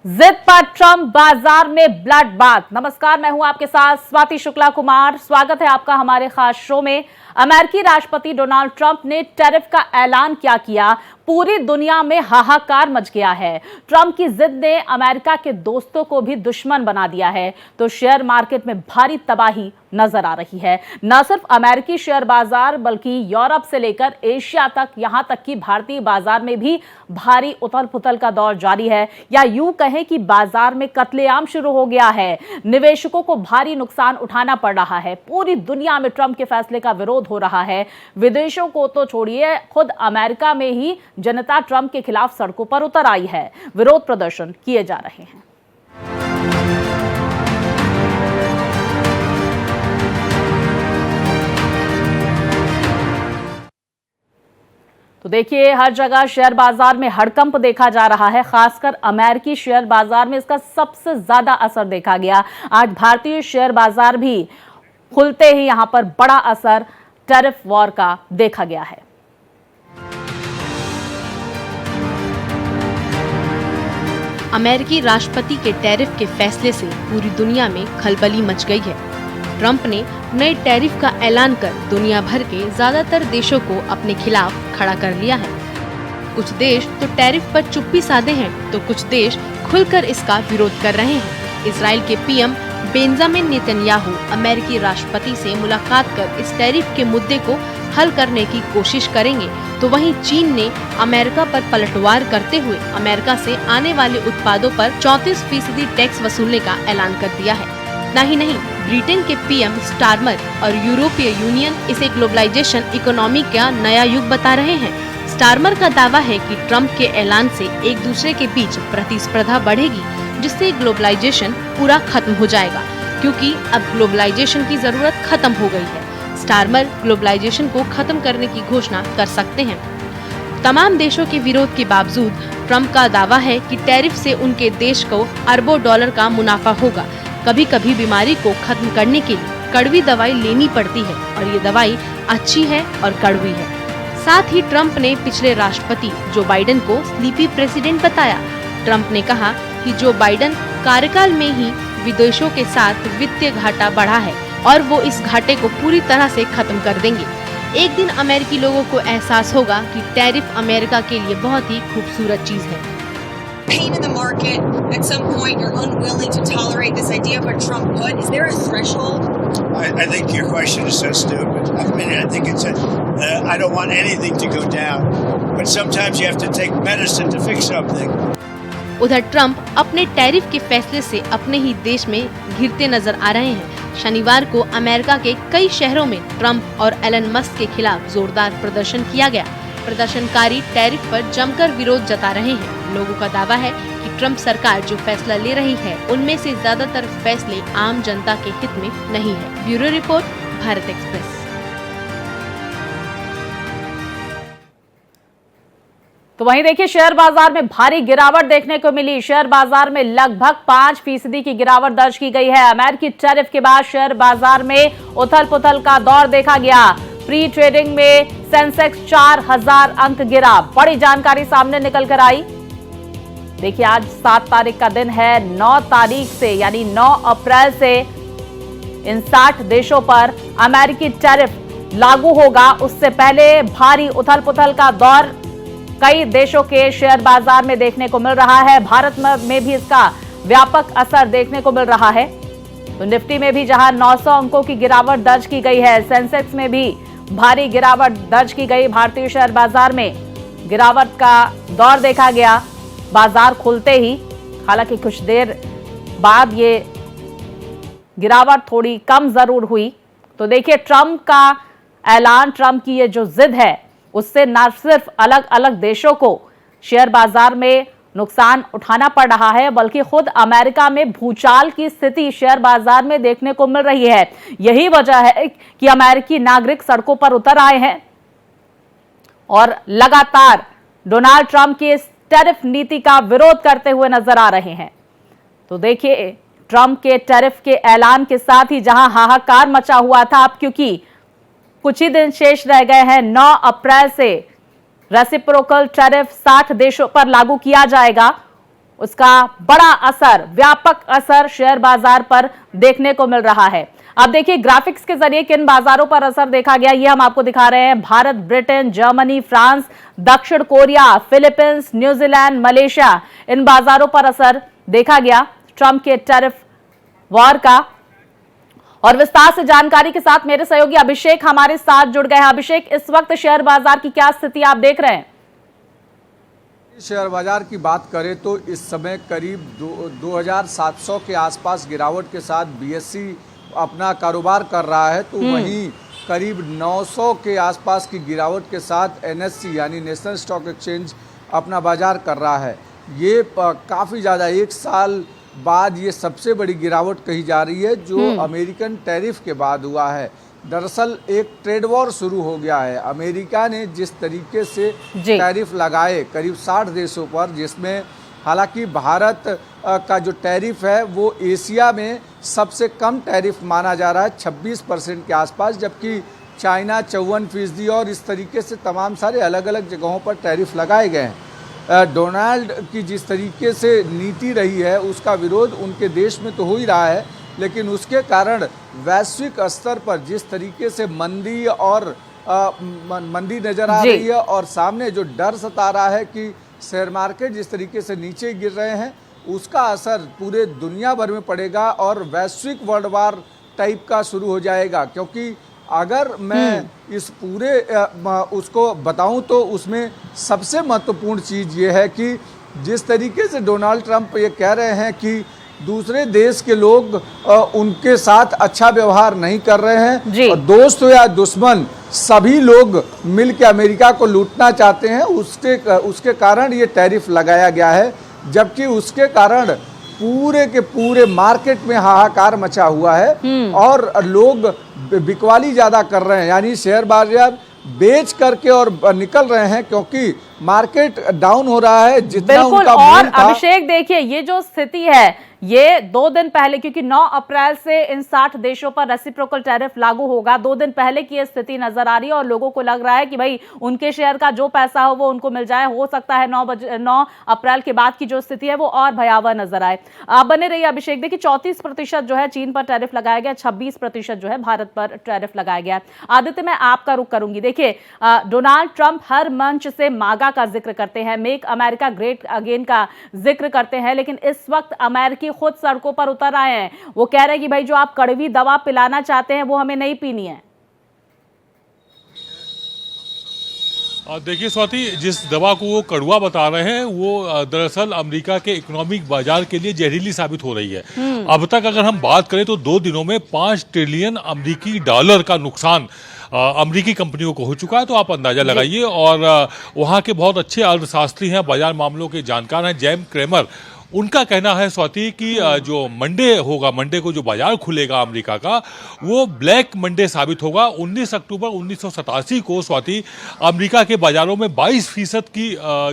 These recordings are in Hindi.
जिद पर ट्रंप बाजार में ब्लड बाथ। नमस्कार, मैं हूं आपके साथ स्वाति शुक्ला कुमार। स्वागत है आपका हमारे खास शो में। अमेरिकी राष्ट्रपति डोनाल्ड ट्रंप ने टैरिफ का ऐलान क्या किया, पूरी दुनिया में हाहाकार मच गया है। ट्रंप की जिद ने अमेरिका के दोस्तों को भी दुश्मन बना दिया है, तो शेयर मार्केट में भारी तबाही नजर आ रही है। न सिर्फ अमेरिकी शेयर बाजार बल्कि यूरोप से लेकर एशिया तक, यहां तक कि भारतीय बाजार में भी भारी उथल पुथल का दौर जारी है, या यूं कहें कि बाजार में कत्लेआम शुरू हो गया है। निवेशकों को भारी नुकसान उठाना पड़ रहा है। पूरी दुनिया में ट्रंप के फैसले का विरोध हो रहा है। विदेशों को तो छोड़िए, खुद अमेरिका में ही जनता ट्रंप के खिलाफ सड़कों पर उतर आई है। विरोध प्रदर्शन किए जा रहे हैं। तो देखिए, हर जगह शेयर बाजार में हड़कंप देखा जा रहा है। खासकर अमेरिकी शेयर बाजार में इसका सबसे ज्यादा असर देखा गया। आज भारतीय शेयर बाजार भी खुलते ही यहां पर बड़ा असर टैरिफ वॉर का देखा गया है। अमेरिकी राष्ट्रपति के टैरिफ के फैसले से पूरी दुनिया में खलबली मच गई है। ट्रंप ने नए टैरिफ का ऐलान कर दुनिया भर के ज्यादातर देशों को अपने खिलाफ खड़ा कर लिया है। कुछ देश तो टैरिफ पर चुप्पी साधे हैं, तो कुछ देश खुलकर इसका विरोध कर रहे हैं। इजराइल के पीएम बेंजामिन नेतन्याहू अमेरिकी राष्ट्रपति से मुलाकात कर इस टैरिफ के मुद्दे को हल करने की कोशिश करेंगे, तो वहीं चीन ने अमेरिका पर पलटवार करते हुए अमेरिका से आने वाले उत्पादों पर 34% टैक्स वसूलने का ऐलान कर दिया है। नहीं, ब्रिटेन के पीएम स्टारमर और यूरोपीय यूनियन इसे ग्लोबलाइजेशन इकोनॉमी का नया युग बता रहे हैं। स्टारमर का दावा है कि ट्रंप के ऐलान से एक दूसरे के बीच प्रतिस्पर्धा बढ़ेगी, जिससे ग्लोबलाइजेशन पूरा खत्म हो जाएगा, क्योंकि अब ग्लोबलाइजेशन की जरूरत खत्म हो गई है। स्टारमर ग्लोबलाइजेशन को खत्म करने की घोषणा कर सकते हैं। तमाम देशों के विरोध के बावजूद ट्रंप का दावा है कि टैरिफ से उनके देश को अरबों डॉलर का मुनाफा होगा। कभी कभी बीमारी को खत्म करने के लिए कड़वी दवाई लेनी पड़ती है, और ये दवाई अच्छी है और कड़वी है। साथ ही ट्रंप ने पिछले राष्ट्रपति जो बाइडेन को स्लीपी प्रेसिडेंट बताया। ट्रंप ने कहा कि जो बाइडेन कार्यकाल में ही विदेशों के साथ वित्तीय घाटा बढ़ा है और वो इस घाटे को पूरी तरह से खत्म कर देंगे। एक दिन अमेरिकी लोगों को एहसास होगा कि टैरिफ अमेरिका के लिए बहुत ही खूबसूरत चीज है। Pain in the market. At some point, you're unwilling to tolerate this idea of what Trump put. Is there a threshold? I think your question is so stupid. I mean, I think it's I don't want anything to go down, but sometimes you have to take medicine to fix something. उधर ट्रंप अपने टैरिफ के फैसले से अपने ही देश में घिरते नजर आ रहे हैं। शनिवार को अमेरिका के कई शहरों में ट्रंप और एलन मस्क के खिलाफ जोरदार प्रदर्शन किया गया। प्रदर्शनकारी टैरिफ पर जमकर विरोध जता रहे हैं। लोगों का दावा है कि ट्रंप सरकार जो फैसला ले रही है, उनमें से ज्यादातर फैसले आम जनता के हित में नहीं है। Bureau report, Bharat express. तो वहीं देखिए, शेयर बाजार में भारी गिरावट देखने को मिली। शेयर बाजार में लगभग 5% की गिरावट दर्ज की गई है। अमेरिकी टैरिफ के बाद शेयर बाजार में उथल पुथल का दौर देखा गया। प्री ट्रेडिंग में सेंसेक्स 4000 अंक गिरा। बड़ी जानकारी सामने निकल कर आई। देखिए, आज 7 तारीख का दिन है। 9 तारीख से यानी 9 अप्रैल से इन 60 देशों पर अमेरिकी टैरिफ लागू होगा। उससे पहले भारी उथल पुथल का दौर कई देशों के शेयर बाजार में देखने को मिल रहा है। भारत में भी इसका व्यापक असर देखने को मिल रहा है। तो निफ्टी में भी जहां 900 अंकों की गिरावट दर्ज की गई है, सेंसेक्स में भी भारी गिरावट दर्ज की गई। भारतीय शेयर बाजार में गिरावट का दौर देखा गया बाजार खुलते ही। हालांकि कुछ देर बाद ये गिरावट थोड़ी कम जरूर हुई। तो देखिए, ट्रंप का ऐलान, ट्रंप की ये जो जिद है, उससे न सिर्फ अलग अलग देशों को शेयर बाजार में नुकसान उठाना पड़ रहा है, बल्कि खुद अमेरिका में भूचाल की स्थिति शेयर बाजार में देखने को मिल रही है। यही वजह है कि अमेरिकी नागरिक सड़कों पर उतर आए हैं और लगातार डोनाल्ड ट्रंप की इस टैरिफ नीति का विरोध करते हुए नजर आ रहे हैं। तो देखिए, ट्रंप के टैरिफ के ऐलान के साथ ही जहां हाहाकार मचा हुआ था, अब क्योंकि कुछ ही दिन शेष रह गए हैं, 9 अप्रैल से रेसिप्रोकल टैरिफ 60 देशों पर लागू किया जाएगा। उसका बड़ा असर, व्यापक असर शेयर बाजार पर देखने को मिल रहा है। अब देखिए ग्राफिक्स के जरिए किन बाजारों पर असर देखा गया, ये हम आपको दिखा रहे हैं। भारत, ब्रिटेन, जर्मनी, फ्रांस, दक्षिण कोरिया, फिलीपींस, न्यूजीलैंड, मलेशिया, इन बाजारों पर असर देखा गया ट्रंप के टैरिफ वॉर का। और विस्तार से जानकारी के साथ मेरे सहयोगी अभिषेक हमारे साथ जुड़ गए हैं। अभिषेक, इस वक्त शेयर बाजार की क्या स्थिति आप देख रहे हैं? शेयर बाजार की बात करें तो इस समय करीब 2700 के आसपास गिरावट के साथ बीएसई अपना कारोबार कर रहा है, तो वहीं करीब 900 के आसपास की गिरावट के साथ एनएससी यानी नेशनल स्टॉक एक्सचेंज अपना बाजार कर रहा है। ये काफ़ी ज़्यादा, एक साल बाद ये सबसे बड़ी गिरावट कही जा रही है जो अमेरिकन टैरिफ के बाद हुआ है। दरअसल एक ट्रेड वॉर शुरू हो गया है। अमेरिका ने जिस तरीके से टैरिफ लगाए करीब 60 देशों पर, जिसमें हालांकि भारत का जो टैरिफ है वो एशिया में सबसे कम टैरिफ माना जा रहा है 26% के आसपास, जबकि चाइना 54% और इस तरीके से तमाम सारे अलग अलग जगहों पर टैरिफ लगाए गए हैं। डोनाल्ड की जिस तरीके से नीति रही है उसका विरोध उनके देश में तो हो ही रहा है, लेकिन उसके कारण वैश्विक स्तर पर जिस तरीके से मंदी और मंदी नज़र आ रही है और सामने जो डर सता रहा है कि शेयर मार्केट जिस तरीके से नीचे गिर रहे हैं, उसका असर पूरे दुनिया भर में पड़ेगा और वैश्विक वर्ल्ड वार टाइप का शुरू हो जाएगा। क्योंकि अगर मैं इस पूरे उसको बताऊं तो उसमें सबसे महत्वपूर्ण चीज़ ये है कि जिस तरीके से डोनाल्ड ट्रंप ये कह रहे हैं कि दूसरे देश के लोग उनके साथ अच्छा व्यवहार नहीं कर रहे हैं और दोस्त या दुश्मन सभी लोग मिलकर अमेरिका को लूटना चाहते हैं, उसके कारण ये टैरिफ लगाया गया है। जबकि उसके कारण पूरे के पूरे मार्केट में हाहाकार मचा हुआ है और लोग बिकवाली ज़्यादा कर रहे हैं, यानी शेयर बाजार बेच करके और निकल रहे हैं क्योंकि मार्केट डाउन हो रहा है जितना उनका और मूल था। अभिषेक देखिए ये जो स्थिति है ये 2 दिन पहले, क्योंकि 9 अप्रैल से इन 60 देशों पर रेसिप्रोकल टैरिफ लागू होगा, 2 दिन पहले की ये स्थिति नजर आ रही है और लोगों को लग रहा है कि भाई उनके शेयर का जो पैसा हो वो उनको मिल जाए। हो सकता है 9 अप्रैल के बाद की जो स्थिति है वो और भयावह नजर आए। आप बने रहिए अभिषेक। देखिए 34% जो है चीन पर टैरिफ लगाया गया, 26% जो है भारत पर टैरिफ लगाया गया। आदित्य, मैं आपका रुख करूंगी। देखिए डोनाल्ड ट्रंप हर मंच से मागा का जिक्र करते हैं, मेक अमेरिका ग्रेट अगेन का जिक्र करते हैं, लेकिन इस वक्त अमेरिकी खुद सड़कों पर उतर आए हैं। वो कह रहे हैं कि भाई जो आप कड़वी दवा पिलाना चाहते हैं वो हमें नहीं पीनी है। देखिए स्वाति, जिस दवा को वो कड़वा बता रहे हैं वो दरअसल अमेरिका के इकोनॉमिक बाजार के लिए जहरीली साबित हो रही है। अब तक अगर हम बात करें तो 2 दिनों में 5 ट्रिलियन अमेरिकी डॉलर का नुकसान अमेरिकी कंपनियों को हो चुका है। तो आप अंदाजा लगाइए। और वहाँ के बहुत अच्छे अर्थशास्त्री हैं, बाजार मामलों के जानकार हैं, जेम क्रेमर, उनका कहना है स्वाति कि जो मंडे होगा, मंडे को जो बाजार खुलेगा अमेरिका का, वो ब्लैक मंडे साबित होगा। 19 अक्टूबर 1987 को स्वाति अमेरिका के बाजारों में 22% की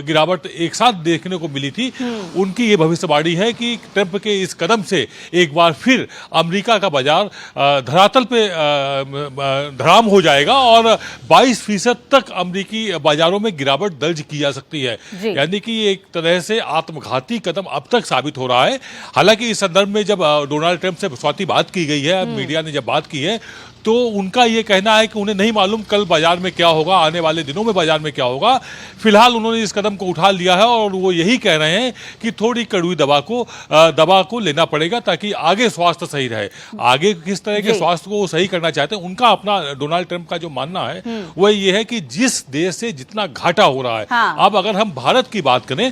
गिरावट एक साथ देखने को मिली थी। उनकी ये भविष्यवाणी है कि ट्रंप के इस कदम से एक बार फिर अमेरिका का बाजार धरातल पे धराम हो जाएगा और 22% तक अमेरिकी बाजारों में गिरावट दर्ज की जा सकती है। यानी कि एक तरह से आत्मघाती कदम अब तक साबित हो रहा है। हालांकि इस संदर्भ में जब डोनाल्ड ट्रंप से स्वाति बात की गई है, मीडिया ने जब बात की है, तो उनका ये कहना है कि उन्हें नहीं मालूम कल बाजार में क्या होगा, आने वाले दिनों में बाजार में क्या होगा। फिलहाल उन्होंने इस कदम को उठा लिया है और वो यही कह रहे हैं कि थोड़ी कड़वी दवा को लेना पड़ेगा ताकि आगे स्वास्थ्य सही रहे। आगे किस तरह के स्वास्थ्य को सही करना चाहते हैं, उनका अपना डोनाल्ड ट्रंप का जो मानना है वह ये है कि जिस देश से जितना घाटा हो रहा है, अब अगर हम भारत की बात करें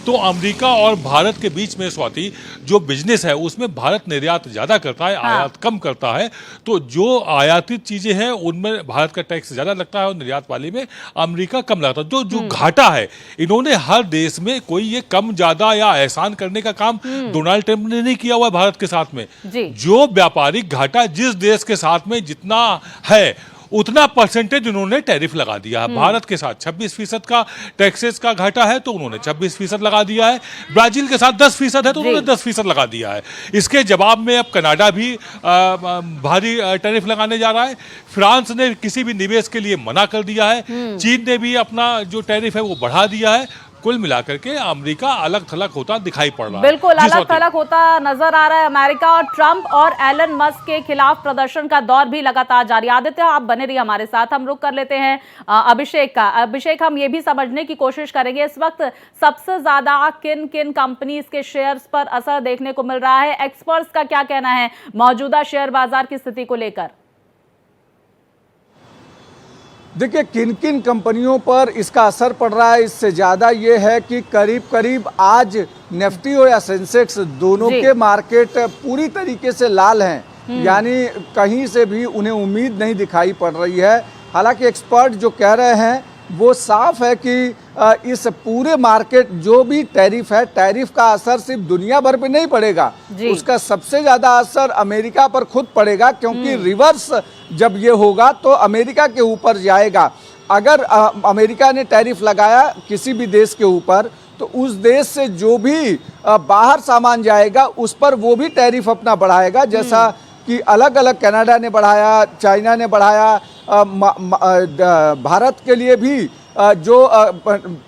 तो अमेरिका और भारत के बीच में स्वाति जो बिजनेस है उसमें भारत निर्यात ज्यादा करता है, आयात कम करता है। तो जो आयातित चीजें हैं उनमें भारत का टैक्स ज्यादा लगता है और निर्यात वाली में अमेरिका कम लगता है। जो घाटा है, इन्होंने हर देश में कोई ये कम ज्यादा या एहसान करने का काम डोनाल्ड ट्रंप ने नहीं किया हुआ है भारत के साथ में। जो व्यापारिक घाटा जिस देश के साथ में जितना है उतना परसेंटेज उन्होंने टैरिफ लगा दिया है। भारत के साथ 26% का टैक्सेस का घाटा है तो उन्होंने 26% लगा दिया है। ब्राजील के साथ 10% है तो उन्होंने 10% लगा दिया है। इसके जवाब में अब कनाडा भी भारी टैरिफ लगाने जा रहा है। फ्रांस ने किसी भी निवेश के लिए मना कर दिया है। चीन ने भी अपना जो टैरिफ है वो बढ़ा दिया है। कुल मिलाकर के अमेरिका अलग थलग होता दिखाई पड़ रहा है। बिल्कुल जी, अलग स्वाति। थलग होता नजर आ रहा है अमेरिका। और ट्रंप और एलन मस्क के खिलाफ प्रदर्शन का दौर भी लगातार जारी। आदित्य, आप बने रहिए हमारे साथ। हम रुक कर लेते हैं अभिषेक का। अभिषेक, हम ये भी समझने की कोशिश करेंगे इस वक्त सबसे ज्यादा किन किन कंपनीज के शेयर्स पर असर देखने को मिल रहा है, एक्सपर्ट्स का क्या कहना है मौजूदा शेयर बाजार की स्थिति को लेकर? देखिए, किन किन कंपनियों पर इसका असर पड़ रहा है, इससे ज़्यादा ये है कि करीब करीब आज निफ्टी हो या सेंसेक्स, दोनों के मार्केट पूरी तरीके से लाल हैं। यानी कहीं से भी उन्हें उम्मीद नहीं दिखाई पड़ रही है। हालांकि एक्सपर्ट जो कह रहे हैं वो साफ है कि इस पूरे मार्केट जो भी टैरिफ है, टैरिफ का असर सिर्फ दुनिया भर पे नहीं पड़ेगा, उसका सबसे ज़्यादा असर अमेरिका पर खुद पड़ेगा, क्योंकि रिवर्स जब ये होगा तो अमेरिका के ऊपर जाएगा। अगर अमेरिका ने टैरिफ लगाया किसी भी देश के ऊपर, तो उस देश से जो भी बाहर सामान जाएगा उस पर वो भी टैरिफ अपना बढ़ाएगा, जैसा कि अलग अलग कनाडा ने बढ़ाया, चाइना ने बढ़ाया। भारत के लिए भी जो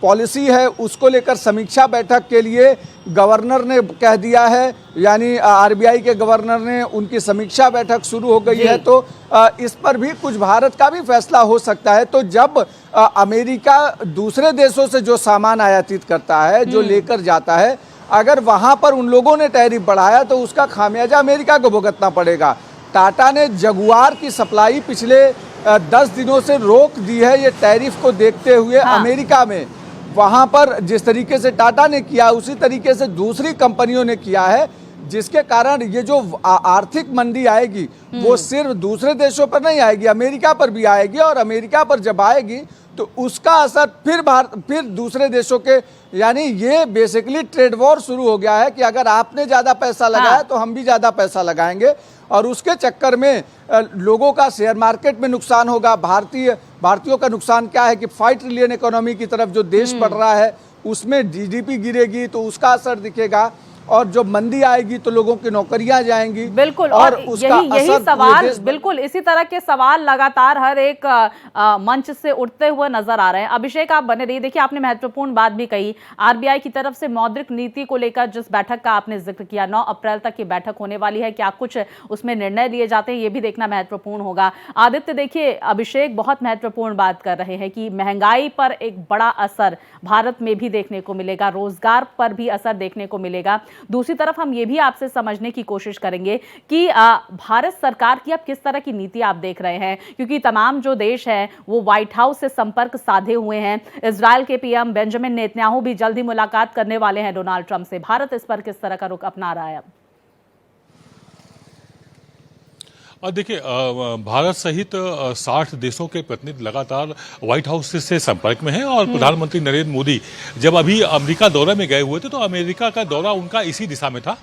पॉलिसी है उसको लेकर समीक्षा बैठक के लिए गवर्नर ने कह दिया है, यानी आरबीआई के गवर्नर ने, उनकी समीक्षा बैठक शुरू हो गई है। तो इस पर भी कुछ भारत का भी फैसला हो सकता है। तो जब अमेरिका दूसरे देशों से जो सामान आयातित करता है, जो लेकर जाता है, अगर वहां पर उन लोगों ने टैरिफ बढ़ाया तो उसका खामियाजा अमेरिका को भुगतना पड़ेगा। टाटा ने जगुआर की सप्लाई पिछले 10 दिनों से रोक दी है, ये टैरिफ को देखते हुए। अमेरिका में वहां पर जिस तरीके से टाटा ने किया, उसी तरीके से दूसरी कंपनियों ने किया है, जिसके कारण ये जो आर्थिक मंदी आएगी वो सिर्फ दूसरे देशों पर नहीं आएगी, अमेरिका पर भी आएगी। और अमेरिका पर जब आएगी तो उसका असर फिर दूसरे देशों के, यानी ये बेसिकली ट्रेड वॉर शुरू हो गया है कि अगर आपने ज़्यादा पैसा लगाया तो हम भी ज़्यादा पैसा लगाएंगे। और उसके चक्कर में लोगों का शेयर मार्केट में नुकसान होगा। भारतीयों का नुकसान क्या है कि 5 ट्रिलियन इकोनॉमी की तरफ जो देश बढ़ रहा है उसमें जीडीपी गिरेगी तो उसका असर दिखेगा, और जो मंदी आएगी तो लोगों की नौकरियां जाएंगी। बिल्कुल, और यही सवाल, बिल्कुल इसी तरह के सवाल लगातार हर एक मंच से उठते हुए नजर आ रहे हैं। अभिषेक, आप बने रहिए। देखिए, आपने महत्वपूर्ण बात भी कही, आरबीआई की तरफ से मौद्रिक नीति को लेकर जिस बैठक का आपने जिक्र किया, 9 अप्रैल तक की बैठक होने वाली है, क्या कुछ उसमें निर्णय लिए जाते हैं, ये भी देखना महत्वपूर्ण होगा। आदित्य, देखिए अभिषेक बहुत महत्वपूर्ण बात कर रहे हैं कि महंगाई पर एक बड़ा असर भारत में भी देखने को मिलेगा, रोजगार पर भी असर देखने को मिलेगा। दूसरी तरफ हम ये भी आपसे समझने की कोशिश करेंगे कि भारत सरकार की अब किस तरह की नीति आप देख रहे हैं, क्योंकि तमाम जो देश हैं वो व्हाइट हाउस से संपर्क साधे हुए हैं। इजराइल के पीएम बेंजामिन नेतन्याहू भी जल्द ही मुलाकात करने वाले हैं डोनाल्ड ट्रंप से। भारत इस पर किस तरह का रुख अपना रहा है अब? और देखिए, भारत सहित 60 देशों के प्रतिनिधि लगातार व्हाइट हाउस से संपर्क में हैं। और प्रधानमंत्री नरेंद्र मोदी जब अभी अमेरिका दौरे में गए हुए थे तो अमेरिका का दौरा उनका इसी दिशा में था,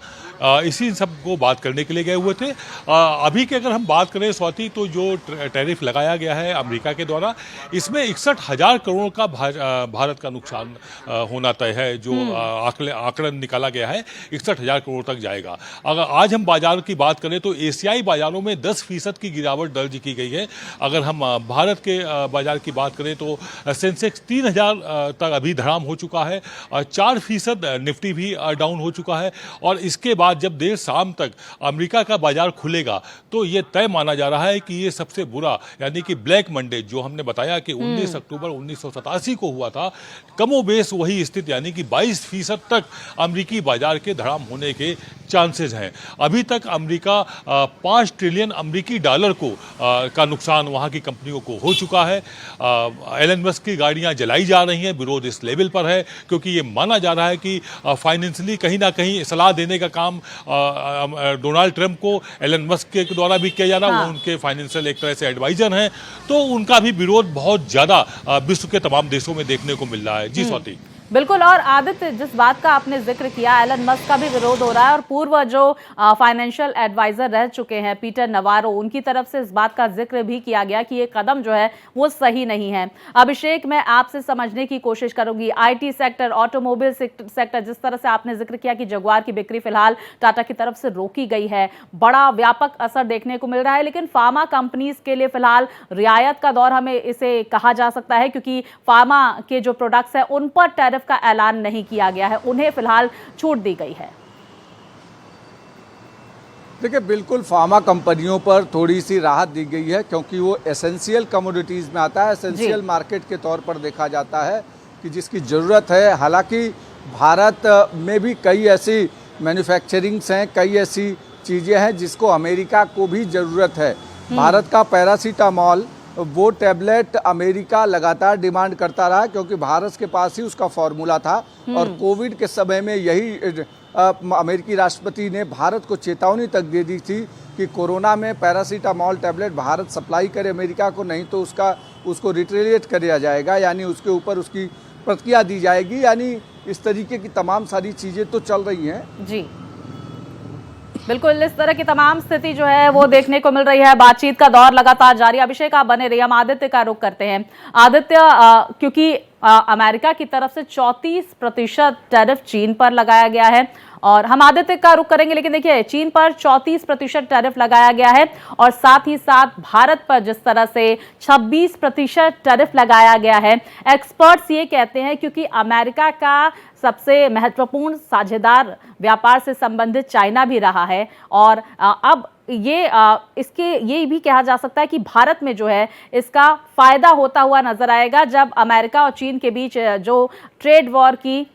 इसी सब को बात करने के लिए गए हुए थे। अभी की अगर हम बात करें स्वाति, तो जो टैरिफ लगाया गया है अमेरिका के द्वारा, इसमें 61,000 करोड़ का भारत का नुकसान होना तय है। जो आंकड़न निकाला गया है 61,000 करोड़ तक जाएगा। अगर आज हम बाजार की बात करें तो एशियाई बाजारों में 10% की गिरावट दर्ज की गई है। अगर हम भारत के बाजार की बात करें तो सेंसेक्स 3,000 तक अभी धड़ाम हो चुका है, 4% निफ्टी भी डाउन हो चुका है। और इसके बाद जब देर शाम तक अमेरिका का बाजार खुलेगा तो यह तय माना जा रहा है कि ये सबसे बुरा, यानी कि ब्लैक मंडे जो हमने बताया कि 19 अक्टूबर 1987 को हुआ था, कमोबेश वही स्थिति, यानी कि 22% तक अमेरिकी बाजार के धड़ाम होने के चांसेस हैं। अभी तक अमेरिका 5 ट्रिलियन अमेरिकी डॉलर का नुकसान वहां की कंपनियों को हो चुका है। एलन मस्क की गाड़ियां जलाई जा रही हैं, विरोध इस लेवल पर है क्योंकि ये माना जा रहा है कि फाइनेंशियली कहीं ना कहीं सलाह देने का काम डोनाल्ड ट्रंप को एलन मस्क के द्वारा भी किया जा रहा है। वो उनके फाइनेंशियल एक तरह से एडवाइजर हैं, तो उनका भी विरोध बहुत ज्यादा विश्व के तमाम देशों में देखने को मिल रहा है। जी स्वाति। बिल्कुल, और आदित्य, जिस बात का आपने जिक्र किया, एलन मस्क का भी विरोध हो रहा है और पूर्व जो फाइनेंशियल एडवाइजर रह चुके हैं पीटर नवारो, उनकी तरफ से इस बात का जिक्र भी किया गया कि ये कदम जो है वो सही नहीं है। अभिषेक, मैं आपसे समझने की कोशिश करूंगी, आईटी सेक्टर, ऑटोमोबाइल सेक्टर, जिस तरह से आपने जिक्र किया कि जगुआर की बिक्री फिलहाल टाटा की तरफ से रोकी गई है, बड़ा व्यापक असर देखने को मिल रहा है। लेकिन फार्मा कंपनीज के लिए फिलहाल रियायत का दौर हमें इसे कहा जा सकता है, क्योंकि फार्मा के जो प्रोडक्ट्स हैं उन पर टैरिफ का ऐलान नहीं किया गया है, उन्हें फिलहाल छूट दी गई है। देखिए, बिल्कुल फार्मा कंपनियों पर थोड़ी सी राहत दी गई है, क्योंकि वो एसेंशियल कमोडिटीज़ में आता है, एसेंशियल मार्केट के तौर पर देखा जाता है कि जिसकी ज़रूरत है। हालांकि भारत में भी कई ऐसी मैन्युफैक्चरिंग्स हैं, कई ऐसी चीज़ें हैं जिसको अमेरिका को भी ज़रूरत है। भारत का पैरासीटामॉल, वो टैबलेट अमेरिका लगातार डिमांड करता रहा, क्योंकि भारत के पास ही उसका फॉर्मूला था। और कोविड के समय में यही अमेरिकी राष्ट्रपति ने भारत को चेतावनी तक दे दी थी कि कोरोना में पैरासीटामॉल टैबलेट भारत सप्लाई करे अमेरिका को, नहीं तो उसको रिटेलिएट किया जाएगा, यानी उसके ऊपर उसकी प्रतिक्रिया दी जाएगी। यानी इस तरीके की तमाम सारी चीज़ें तो चल रही हैं। जी बिल्कुल, इस तरह की तमाम स्थिति जो है वो देखने को मिल रही है। बातचीत का दौर लगातार जारी। अभिषेक, आप बने रहिए, हम आदित्य का रुख करते हैं। आदित्य, क्योंकि अमेरिका की तरफ से 34% टैरिफ चीन पर लगाया गया है, और हम आदित्य का रुख करेंगे, लेकिन देखिए चीन पर 34% टैरिफ लगाया गया है और साथ ही साथ भारत पर जिस तरह से 26% टैरिफ लगाया गया है, एक्सपर्ट्स ये कहते हैं क्योंकि अमेरिका का सबसे महत्वपूर्ण साझेदार व्यापार से संबंधित चाइना भी रहा है, और अब ये भी कहा जा सकता है कि भारत में जो है इसका फायदा होता हुआ नजर आएगा जब अमेरिका और चीन के बीच जो ट्रेड वॉर की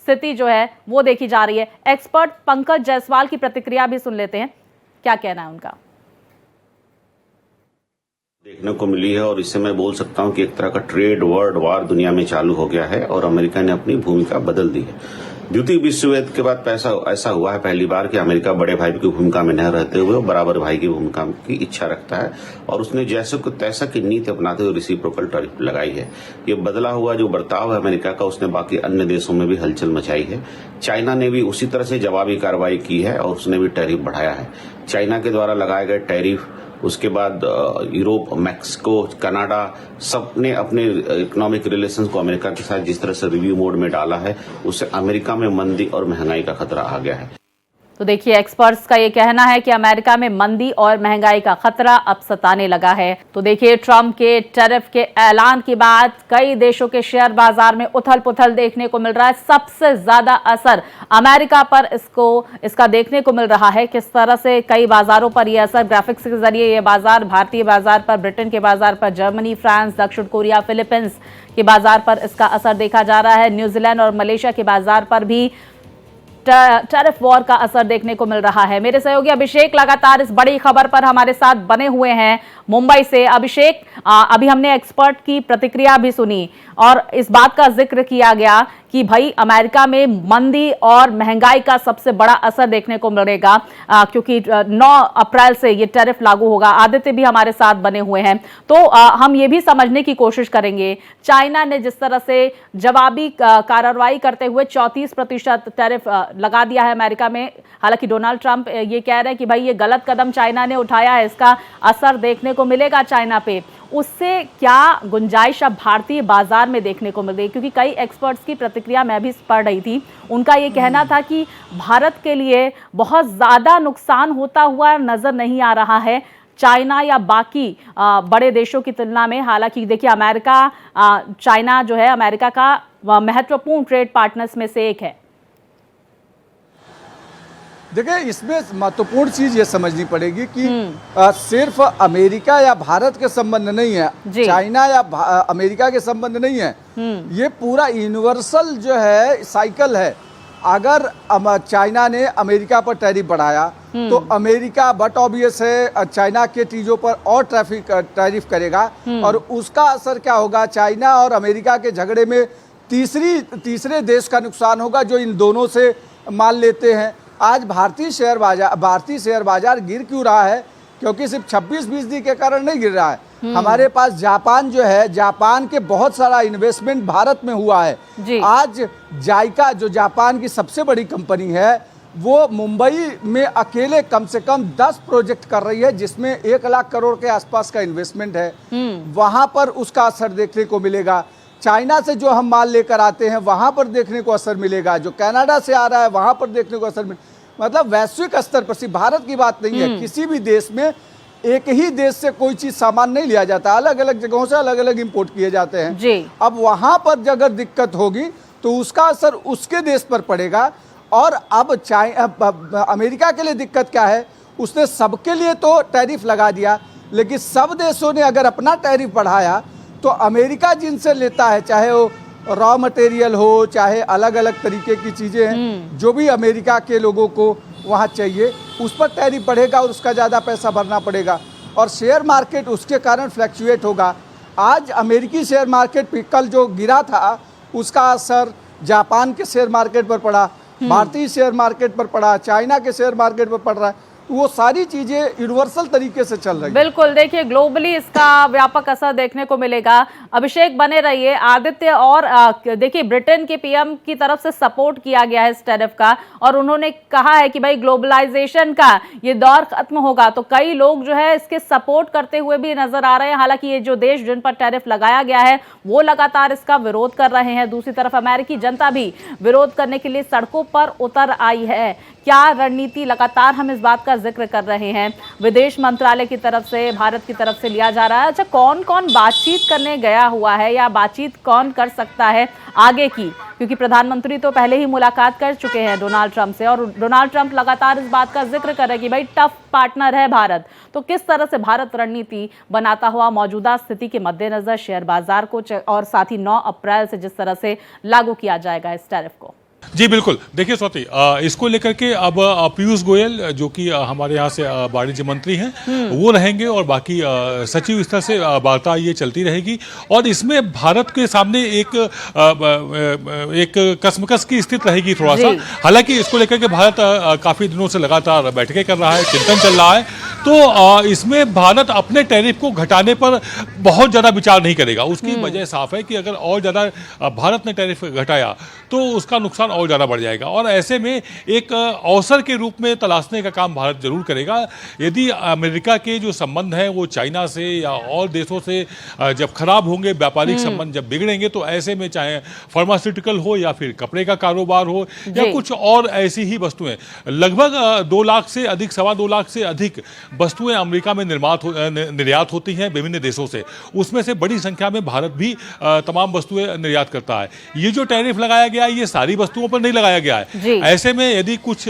स्थिति जो है वो देखी जा रही है। एक्सपर्ट पंकज जायसवाल की प्रतिक्रिया भी सुन लेते हैं, क्या कहना है उनका। देखने को मिली है, और इससे मैं बोल सकता हूं कि एक तरह का ट्रेड वर्ल्ड वार दुनिया में चालू हो गया है और अमेरिका ने अपनी भूमिका बदल दी है। द्वितीय विश्व युद्ध के बाद ऐसा हुआ है पहली बार कि अमेरिका बड़े भाई की भूमिका में न रहते हुए बराबर भाई की भूमिका की इच्छा रखता है, और उसने जैसे को तैसा की नीति अपनाते हुए रेसिप्रोकल टैरिफ लगाई है। ये बदला हुआ जो बर्ताव है अमेरिका का, उसने बाकी अन्य देशों में भी हलचल मचाई है। चाइना ने भी उसी तरह से जवाबी कार्रवाई की है और उसने भी टैरिफ बढ़ाया है। चाइना के द्वारा लगाए गए टैरिफ, उसके बाद यूरोप, मैक्सिको, कनाडा, सब ने अपने इकोनॉमिक रिलेशंस को अमेरिका के साथ जिस तरह से रिव्यू मोड में डाला है, उससे अमेरिका में मंदी और महंगाई का खतरा आ गया है। तो देखिए, एक्सपर्ट्स का ये कहना है कि अमेरिका में मंदी और महंगाई का खतरा अब सताने लगा है। तो देखिए, ट्रंप के टैरिफ के ऐलान के बाद कई देशों के शेयर बाजार में उथल पुथल देखने को मिल रहा है। सबसे ज्यादा असर अमेरिका पर इसका देखने को मिल रहा है। किस तरह से कई बाजारों पर यह असर, ग्राफिक्स के जरिए ये बाजार, भारतीय बाजार पर, ब्रिटेन के बाजार पर, जर्मनी, फ्रांस, दक्षिण कोरिया, फिलीपींस के बाजार पर इसका असर देखा जा रहा है। न्यूजीलैंड और मलेशिया के बाजार पर भी टैरिफ वॉर का असर देखने को मिल रहा है। मेरे सहयोगी अभिषेक लगातार इस बड़ी खबर पर हमारे साथ बने हुए हैं मुंबई से। अभिषेक, अभी हमने एक्सपर्ट की प्रतिक्रिया भी सुनी और इस बात का जिक्र किया गया कि भाई अमेरिका में मंदी और महंगाई का सबसे बड़ा असर देखने को मिलेगा, क्योंकि 9 अप्रैल से ये टैरिफ लागू होगा। आदित्य भी हमारे साथ बने हुए हैं, तो हम ये भी समझने की कोशिश करेंगे, चाइना ने जिस तरह से जवाबी कार्रवाई करते हुए 34% टैरिफ लगा दिया है अमेरिका में। हालांकि डोनाल्ड ट्रंप ये कह रहे हैं कि भाई ये गलत कदम चाइना ने उठाया है, इसका असर देखने को मिलेगा चाइना पे। उससे क्या गुंजाइश अब भारतीय बाजार में देखने को मिल रही है? क्योंकि कई एक्सपर्ट्स की प्रतिक्रिया मैं भी पढ़ रही थी, उनका ये कहना था कि भारत के लिए बहुत ज़्यादा नुकसान होता हुआ नज़र नहीं आ रहा है चाइना या बाकी बड़े देशों की तुलना में। हालांकि देखिए, अमेरिका, चाइना जो है अमेरिका का महत्वपूर्ण ट्रेड पार्टनर्स में से एक है। देखिए, इसमें महत्वपूर्ण चीज ये समझनी पड़ेगी कि सिर्फ अमेरिका या भारत के संबंध नहीं है, चाइना या अमेरिका के संबंध नहीं है, ये पूरा यूनिवर्सल जो है साइकिल है। अगर चाइना ने अमेरिका पर टैरिफ बढ़ाया तो अमेरिका बट ऑब्वियस है चाइना के चीजों पर और टैरिफ करेगा, और उसका असर क्या होगा, चाइना और अमेरिका के झगड़े में तीसरे देश का नुकसान होगा जो इन दोनों से माल लेते हैं। आज भारतीय शेयर बाजार गिर क्यों रहा है? क्योंकि सिर्फ 26% के कारण नहीं गिर रहा है। हमारे पास जापान जो है, जापान के बहुत सारा इन्वेस्टमेंट भारत में हुआ है। आज जाइका जो जापान की सबसे बड़ी कंपनी है, वो मुंबई में अकेले कम से कम 10 प्रोजेक्ट कर रही है, जिसमें 1 लाख करोड़ के आसपास का इन्वेस्टमेंट है। वहां पर उसका असर देखने को मिलेगा। चाइना से जो हम माल लेकर आते हैं वहां पर देखने को असर मिलेगा, जो कनाडा से आ रहा है वहां पर देखने को असर मिलेगा। मतलब वैश्विक स्तर पर, सिर्फ भारत की बात नहीं है, किसी भी देश में एक ही देश से कोई चीज सामान नहीं लिया जाता, अलग अलग जगहों से अलग अलग इंपोर्ट किए जाते हैं। अब वहां पर अगर दिक्कत होगी तो उसका असर उसके देश पर पड़ेगा। और अब अमेरिका के लिए दिक्कत क्या है, उसने सबके लिए तो टैरिफ लगा दिया, लेकिन सब देशों ने अगर अपना टैरिफ बढ़ाया तो अमेरिका जिनसे लेता है, चाहे वो रॉ मटेरियल हो, चाहे अलग अलग तरीके की चीज़ें हैं जो भी अमेरिका के लोगों को वहाँ चाहिए, उस पर टैरिफ बढ़ेगा और उसका ज़्यादा पैसा भरना पड़ेगा और शेयर मार्केट उसके कारण फ्लैक्चुएट होगा। आज अमेरिकी शेयर मार्केट कल जो गिरा था उसका असर जापान के शेयर मार्केट पर पड़ा, भारतीय शेयर मार्केट पर पड़ा, चाइना के शेयर मार्केट पर पड़ रहा है। वो सारी चीजें यूनिवर्सल तरीके से चल रही है। बिल्कुल, देखिए ग्लोबली इसका व्यापक असर देखने को मिलेगा। अभिषेक बने रहिए। आदित्य, और देखिए ब्रिटेन के पीएम की तरफ से सपोर्ट किया गया है इस टैरिफ का और उन्होंने कहा है कि भाई ग्लोबलाइजेशन का ये दौर खत्म होगा, तो कई लोग जो है इसके सपोर्ट करते हुए भी नजर आ रहे हैं। हालांकि ये जो देश जिन पर टैरिफ लगाया गया है वो लगातार इसका विरोध कर रहे हैं। दूसरी तरफ अमेरिकी जनता भी विरोध करने के लिए सड़कों पर उतर आई है। क्या रणनीति, लगातार हम इस बात का जिक्र कर रहे हैं, विदेश मंत्रालय की तरफ से, भारत की तरफ से लिया जा रहा है। अच्छा, कौन कौन बातचीत करने गया हुआ है या बातचीत कौन कर सकता है आगे की? क्योंकि प्रधानमंत्री तो पहले ही मुलाकात कर चुके हैं डोनाल्ड ट्रंप से और डोनाल्ड ट्रंप लगातार इस बात का जिक्र कर रहे हैं कि भाई टफ पार्टनर है भारत। तो किस तरह से भारत रणनीति बनाता हुआ मौजूदा स्थिति के मद्देनजर शेयर बाजार को और साथ ही 9 अप्रैल से जिस तरह से लागू किया जाएगा इस टैरिफ को? जी बिल्कुल, देखिए स्वाति, इसको लेकर के अब पीयूष गोयल जो कि हमारे यहाँ से वाणिज्य मंत्री हैं वो रहेंगे और बाकी सचिव स्तर से वार्ता ये चलती रहेगी और इसमें भारत के सामने एक कसमकस की स्थिति रहेगी थोड़ा सा। हालांकि इसको लेकर के भारत काफी दिनों से लगातार बैठकें कर रहा है, चिंतन चल रहा है, तो इसमें भारत अपने टैरिफ को घटाने पर बहुत ज़्यादा विचार नहीं करेगा। उसकी वजह साफ है कि अगर और ज़्यादा भारत ने टैरिफ घटाया तो उसका नुकसान और ज़्यादा बढ़ जाएगा और ऐसे में एक अवसर के रूप में तलाशने का काम भारत जरूर करेगा। यदि अमेरिका के जो संबंध हैं वो चाइना से या और देशों से जब खराब होंगे, व्यापारिक संबंध जब बिगड़ेंगे, तो ऐसे में चाहे फार्मास्यूटिकल हो या फिर कपड़े का कारोबार हो या कुछ और ऐसी ही वस्तुएं, लगभग 2 लाख से अधिक, 2.25 लाख से अधिक वस्तुएं अमेरिका में निर्यात होती हैं विभिन्न देशों से। उसमें से बड़ी संख्या में भारत भी तमाम वस्तुएं निर्यात करता है। ये जो टैरिफ लगाया गया है ये सारी वस्तुओं पर नहीं लगाया गया है। ऐसे में यदि कुछ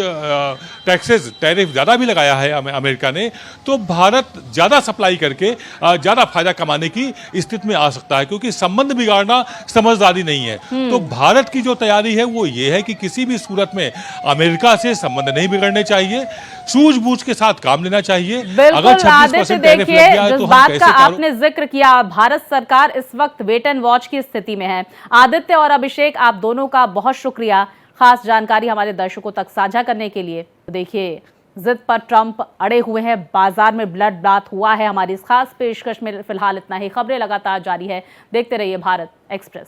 टैरिफ ज्यादा भी लगाया है अमेरिका ने, तो भारत ज्यादा सप्लाई करके ज्यादा फायदा कमाने की स्थिति में आ सकता है, क्योंकि संबंध बिगाड़ना समझदारी नहीं है। तो भारत की जो तैयारी है वो ये है कि किसी भी सूरत में अमेरिका से संबंध नहीं बिगड़ने चाहिए, सूझबूझ के साथ काम लेना चाहिए। अगर 26% टैरिफ लग गया है तो हम कैसे आपने जिक्र किया, भारत सरकार इस वक्त वेट एंड वॉच की स्थिति में है। आदित्य और अभिषेक, आप दोनों का बहुत शुक्रिया खास जानकारी हमारे दर्शकों तक साझा करने के लिए। देखिए, जिद पर ट्रंप अड़े हुए हैं, बाजार में ब्लड बाथ हुआ है। हमारी इस खास पेशकश में फिलहाल इतना ही। खबरें लगातार जारी है, देखते रहिए भारत एक्सप्रेस।